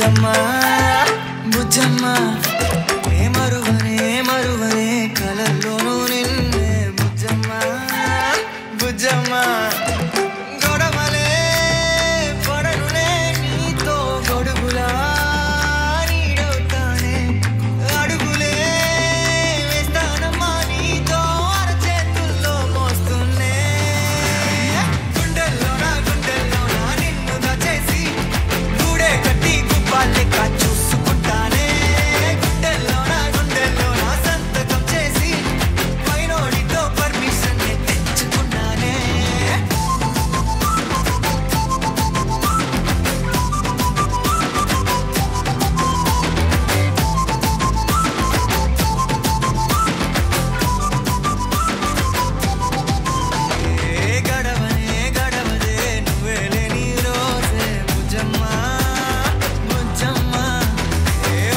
బుజ్జమ్మ బుజ్జమ్మ మరువనే కలల్లోనూ నిన్నే బుజ్జమ్మ బుజ్జమ్మ గొడవలే పడనులే నీతో గొడుగులా నీడవుతానే అడుగులే వేస్తానమ్మా నీతో అరచేతుల్లో మోస్తున్నే గుండెల్లోనా నిన్ను దాచేసి గూడే కట్టి గుప్పాలెక్క చూసుకుంటానే గుండెల్లోనా సంతకం చేసి పైనోడితో పర్మిషన్ తెచ్చుకున్నానే గడవదే నువ్వే లేని రోజే బుజ్జమ్మ బుజ్జమ్మ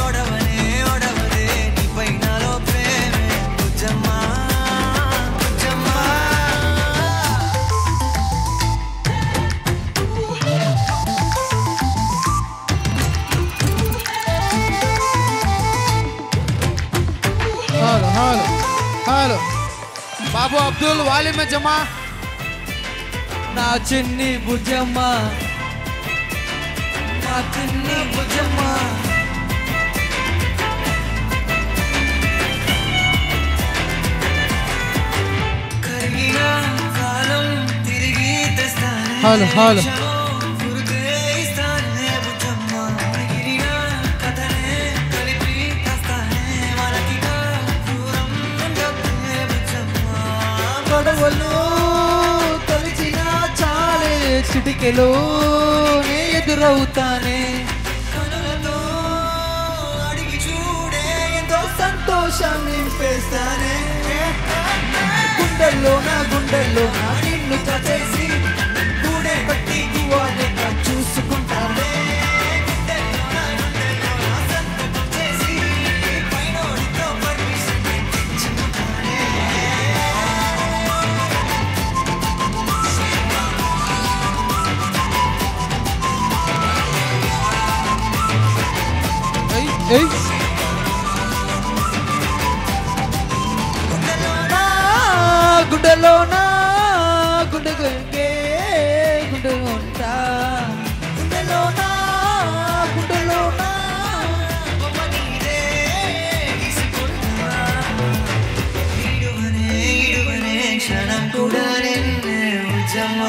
ఓడవదే నీపై నాలో ప్రేమే బుజ్జమ్మ బుజ్జమ్మ హలో బాబు అబ్దుల్ వాలిమ్ జమా నా చిన్ని బుజ్జమ్మ నా చిన్ని బుజ్జమ్మ కరిగిన కాలం తిరిగి తెస్తానే హలో గుర్తే ఇస్తానే బుజ్జమ్మ మిగిలిన కథనే కలిపి తెస్తానే మనకిగా దూరం ఉండొద్దే బుజ్జమ్మ గొడవలు తలిచిన చాలే చిటికెలో ఎదురవుతానే కనులతో అడిగి చూడే ఎంతో సంతోషం నింపేస్తానే గుండెల్లోనా నిన్ను కచేసి గూడే పట్టి గువ్వాలెక్క చూసుకుంటానే గుండెల్లోనా సంతకం చేసి పైనోడితో పర్మిషన్ తెచ్చుకుంటానే గుండెలోనా గుండె ఉంటా గుండెలోనా బొమ్మ నీదే గీసుకుంటా ఈడువనే క్షణం కూడా నిన్నే Bujjamma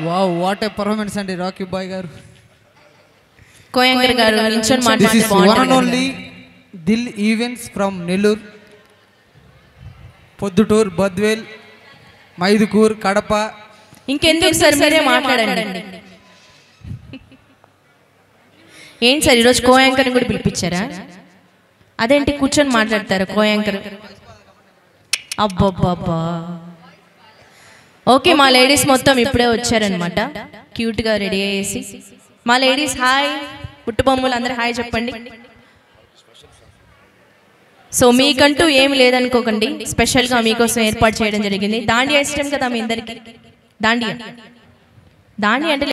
wow what a performance అండి రాకీ బాయ్ గారు. కోయంకర్ గారు నించొని This is one and మాట్లాడుతున్నారు. only Dil events from Nellore, Proddatur, Badvel, Mydukur, Kadapa. ఇంకెందుకు సార్ మీరే మాట్లాడండి. ఏంటి సార్ ఈరోజు కోయాంకర్ కూడా పిలిపించారా? అదేంటి కూర్చొని మాట్లాడతారు కోయాంకర్? అబ్బబ్బబ్బా. ఓకే మా లేడీస్ మొత్తం ఇప్పుడే వచ్చారనమాట, క్యూట్గా రెడీ అయ్యేసి. మా లేడీస్ హాయ్, పుట్టుబొమ్మలు అందరూ హాయ్ చెప్పండి. సో మీకంటూ ఏమి లేదనుకోకండి, స్పెషల్గా మీకోసం ఏర్పాటు చేయడం జరిగింది. దాండియా ఇష్టం కదా మీ అందరికీ? దాండియా అంటే